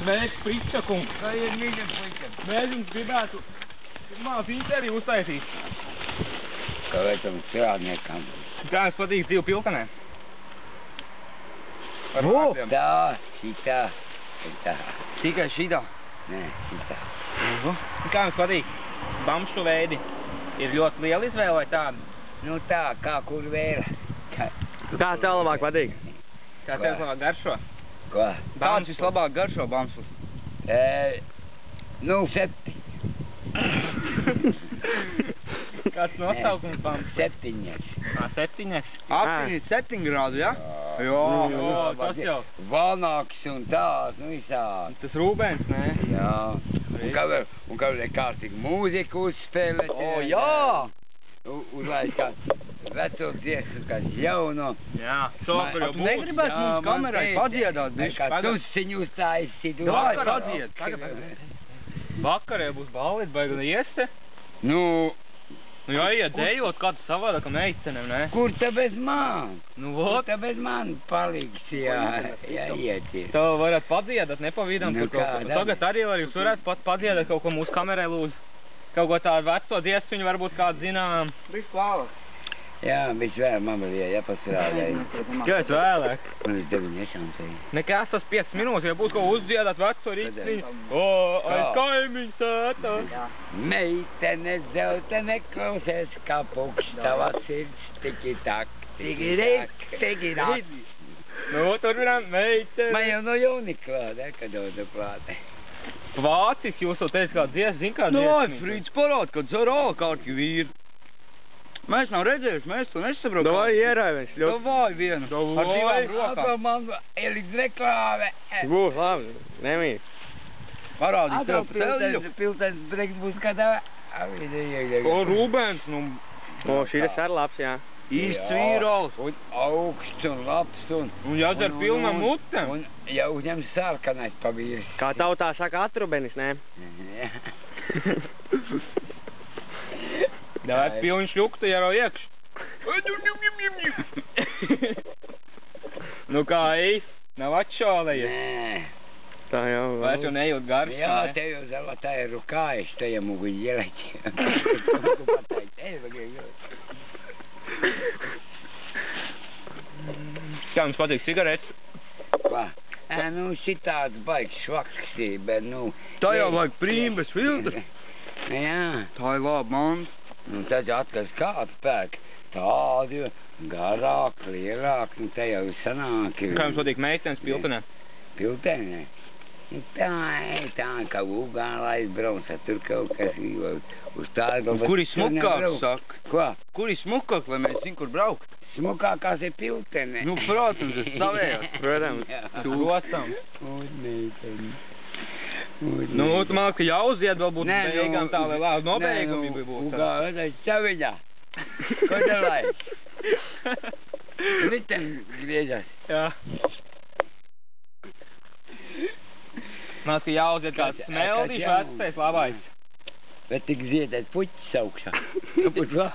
Sveiks, Priča kungs. Kā ir mīļa puika? Mēs jums gribētu mās interviju uztaisīt. Kāpēc strādniekam? Kā jums patīk dzīvu Piltenē? Tā, šitā, šitā. Tikai šitā? Nē, šitā. Kā jums patīk? Bamšu veidi ir ļoti liela izvēle vai tāda? Nu tā, kā kur vēl. Kā tev labāk patīk? Kā tev labāk garšo? Ko? Kāds vislabāk garšo bamšus? Nu, 7. Kāds nosaukums bamšus? 7. 7? Aptiņi 7 grādu, ja? Jā, tas jau. Valnāks un tās, nu visādi. Tas Rūbens, nē? Jā. Un kā vēl kārtīgi mūziku uzspēlēt. O, jā! Uzlaist kāds veco dziesmu, kāds jauno. Jā, šokur jau būs. Negribētu mums kamerai padziedāt, bišķi? Kā tusiņu uztaisīt. Davai, padzied. Vakarē būs ballīt, vai gan ieste? Nu, jāiet dejot kādu savādāka meitenem, ne? kur te bez man? Nu, Kur vot. te bez man paliks, jāieties. Tev varat padziedāt, nepavīdam Nu, tur kaut ko. kādā? Tagad arī var jūs varat pat padziedāt kaut ko mūsu kamerai lūdzu. Kaut ko tādu veco dziesmiņu varbūt kādu zinām. Bišķi klāvas. Jā, viņš vēl man vēl jāpasrādāja. Kāds vēlāk? Man ir 9 šansēji. Nekas tas 5 minūtes, ja būs ko uzdziedāt veco rīciņu. O, aiz kaimiņu sētā. Meitene zeltene klausies, kā pukštava sirds, tiki tak, tiki tak, tiki tak. Nu, turpinām, meitene. Man jau no jauni klāte, kad dodu klāte. Vācis, jūs jau teicat kā dziesmu, zin kā Nē, dziesmu? Frīds parāda, kad zorāli kārtīgi vīri. Mēs nav redzējuši, mēs to nesaprotam. Davai ierāvies, ļoti. Davai vienu. Ar divām rokām. Man ielikt reklāme. Būs labi, nemīt. Parādīt tev ceļu. Piltens breks būs kādā. O, Rūbens, nu. O, šītas ar labs, jā. Īsts vīrols. Un augsts un labs un... Un jādzer pilnam mutem. Un jau uzņem sarkanais pavīrs. Kā tautā saka atrubenis, nē? Davai pilni šļuktu jau iekš. Nu kā eis, nav atšālējies. Nē. Tā jau. Vai tu nejūt garšu? Jā, tev jau zolotā ir rukājas, te jau mūgu ieleķi. Kā jums patīk cigaretes? Kā? Nu, šitāds baigs švaks, bet nu... Tā jau vajag prīmbes filtru. Jā. Tā ir laba mans. Nu, tad jau atkal kāds pērk. Tādi garāk, lielāk, nu te jau sanāk. Kā jums patīk meitenes Piltenē? Piltenē? Tā, kā Ugānā aizbrauc, tur kaut kas uz tādu... Kur ir smukāk, saka? Ko? Kur ir smukāk, lai mēs zin, kur braukt? Smukākās ir Piltenē. Nu, protams, es savējos. Protams. Protams. Meiteni. Nu, tu man, ka jāuzied vēl būtu beigām tā, lai labi nobeigumi būtu. Ugānā, tas saviņā. Ko te laik? Riten griežas. Jā. Man, ka jāuzied kāds smeldīši vecais labais. Bet tik ziedēt puķis augšā. Kāpēc vā?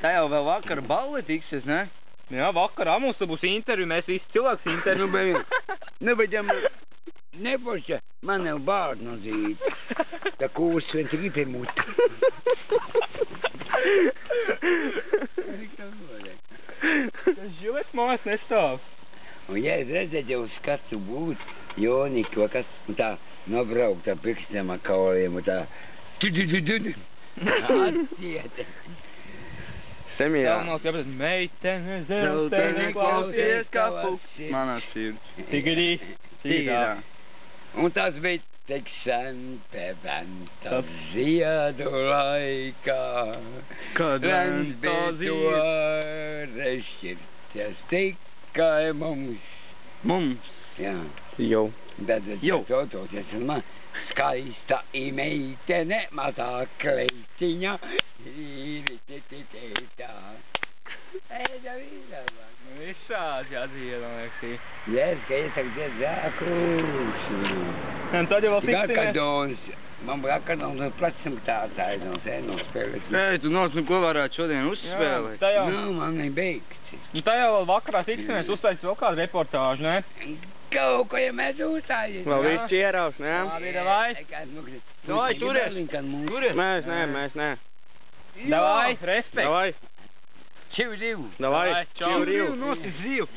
Tā jau vēl vakar balli tiksies, ne? Jā, vakarā mums būs interviju, mēs visi cilvēks interviju. Nu, bet ja nepošķa, man jau bārdu nozīt. Tā kūs viens gribi mūta. Tas žilets mās nestāv. Un ja es redzētu jau skatu būt, Joniko, kas tā nobraukt ar pirkstiem ar kauliem un tā Atsieti. Semijā. Vēl nav kāpēc meitene, zeltene, klausies kā puks. Manā sirds. Tigri, tigā. Un tas bija tik sen peventa ziedu laikā. Kad Lens bija to rešķirties tikai mums. Mums. Jā. Jau. Bet Jau. toties man skaista meitene, mazā kleitiņa. Eita vida, mano. Visādi jādzīvo, liekas. Yes, que isso aqui é Zacuxi. Un tad jau vēl fiksēties. Gakadons. Man gakadons un plecam tātājs, no sēnos spēlēs. Ei, tu nāc, nu ko varētu šodien uzspēlēt? Tā jau, Nu, man nebeigts. nu tā jau vēl vakarā fiksēmies, uztaisīt vēl kādu reportāžu, ne? Kaut ko, ja mēs uzstājies. Vēl viss ieraus, ne? Labi, davai. Davai, turies. Turies. Mēs nē. Davai, respekt. Davai, Čiu divu. davai. Čau. Čiu, nosis zīvu.